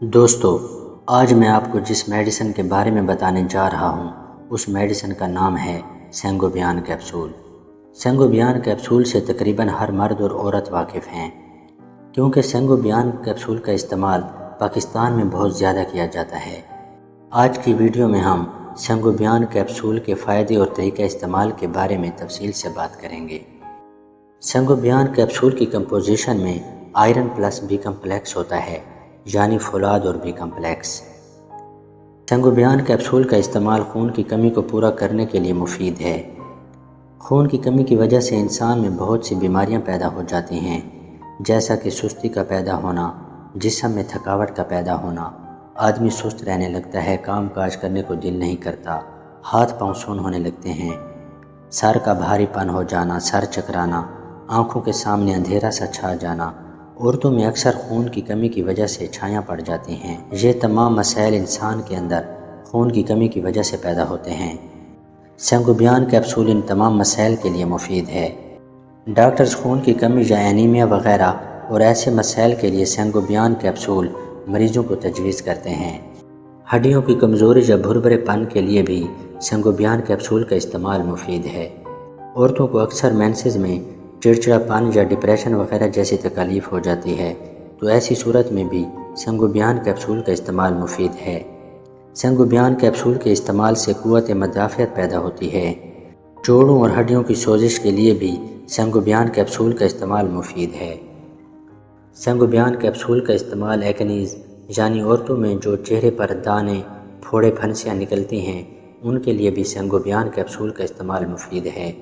دوستو، آج میں آپ کو جس میڈیسن کے بارے میں بتانے جا رہا ہوں اس میڈیسن کا نام ہے سینگوبیان کیپسول۔ سینگوبیان کیپسول سے تقریباً ہر مرد اور عورت واقف ہیں، کیونکہ سینگوبیان کیپسول کا استعمال پاکستان میں بہت زیادہ کیا جاتا ہے۔ آج کی ویڈیو میں ہم سینگوبیان کیپسول کے فائدے اور طریقہ استعمال کے بارے میں تفصیل سے بات کریں گے۔ سینگوبیان کیپسول کی کمپوزیشن میں آئرن پلس بی کمپلیکس ہوتا ہے، یعنی فولاد اور بی کمپلیکس۔ سینگوبیان کیپسول کا استعمال خون کی کمی کو پورا کرنے کے لیے مفید ہے۔ خون کی کمی کی وجہ سے انسان میں بہت سی بیماریاں پیدا ہو جاتی ہیں، جیسا کہ سستی کا پیدا ہونا، جسم میں تھکاوٹ کا پیدا ہونا، آدمی سست رہنے لگتا ہے، کام کاج کرنے کو دل نہیں کرتا، ہاتھ پاؤں سون ہونے لگتے ہیں، سر کا بھاری پن ہو جانا، سر چکرانا، آنکھوں کے سامنے اندھیرا سا چھا جانا۔ عورتوں میں اکثر خون کی کمی کی وجہ سے چھایاں پڑ جاتی ہیں۔ یہ تمام مسائل انسان کے اندر خون کی کمی کی وجہ سے پیدا ہوتے ہیں۔ سینگوبیان کیپسول ان تمام مسائل کے لیے مفید ہے۔ ڈاکٹرز خون کی کمی یا اینیمیا وغیرہ اور ایسے مسائل کے لیے سینگوبیان کیپسول مریضوں کو تجویز کرتے ہیں۔ ہڈیوں کی کمزوری یا بھربھرے پن کے لیے بھی سینگوبیان کیپسول کا استعمال مفید ہے۔ عورتوں کو اکثر مینسز میں چڑچڑا پن یا ڈپریشن وغیرہ جیسی تکالیف ہو جاتی ہے، تو ایسی صورت میں بھی سینگوبیان کیپسول کا استعمال مفید ہے۔ سینگوبیان کیپسول کے استعمال سے قوت مدافعت پیدا ہوتی ہے۔ جوڑوں اور ہڈیوں کی سوزش کے لیے بھی سینگوبیان کیپسول کا استعمال مفید ہے۔ سینگوبیان کیپسول کا استعمال ایکنیز یعنی عورتوں میں جو چہرے پر دانے، پھوڑے، پھنسیاں نکلتی ہیں، ان کے لیے بھی سینگوبیان کیپسول کا استعمال مفید ہے۔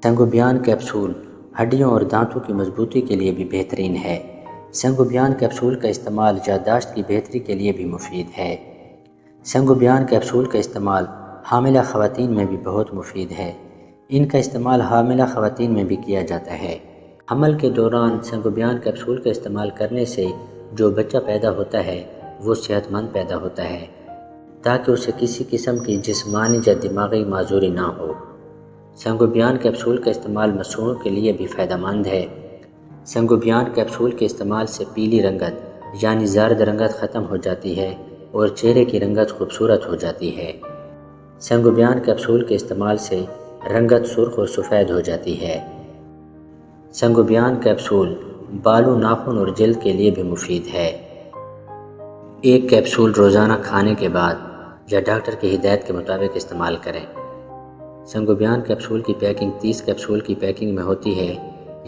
سینگوبیان کیپسول ہڈیوں اور دانتوں کی مضبوطی کے لیے بھی بہترین ہے۔ سینگوبیان کیپسول کا استعمال یادداشت کی بہتری کے لیے بھی مفید ہے۔ سینگوبیان کیپسول کا استعمال حاملہ خواتین میں بھی بہت مفید ہے۔ ان کا استعمال حاملہ خواتین میں بھی کیا جاتا ہے۔ حمل کے دوران سینگوبیان کیپسول کا استعمال کرنے سے جو بچہ پیدا ہوتا ہے وہ صحت مند پیدا ہوتا ہے، تاکہ اسے کسی قسم کی جسمانی یا دماغی معذوری نہ ہو۔ سینگوبیان کیپسول کا استعمال مسوڑوں کے لیے بھی فائدہ مند ہے۔ سینگوبیان کیپسول کے استعمال سے پیلی رنگت یعنی زرد رنگت ختم ہو جاتی ہے اور چہرے کی رنگت خوبصورت ہو جاتی ہے۔ سینگوبیان کیپسول کے استعمال سے رنگت سرخ اور سفید ہو جاتی ہے۔ سینگوبیان کیپسول بالوں، ناخن اور جلد کے لیے بھی مفید ہے۔ ایک کیپسول روزانہ کھانے کے بعد یا ڈاکٹر کی ہدایت کے مطابق استعمال کریں۔ سینگوبیان کیپسول کی پیکنگ 30 کیپسول کی پیکنگ میں ہوتی ہے۔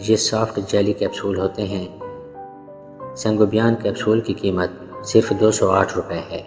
یہ سافٹ جیلی کیپسول ہوتے ہیں۔ سینگوبیان کیپسول کی قیمت صرف 208 روپے ہے۔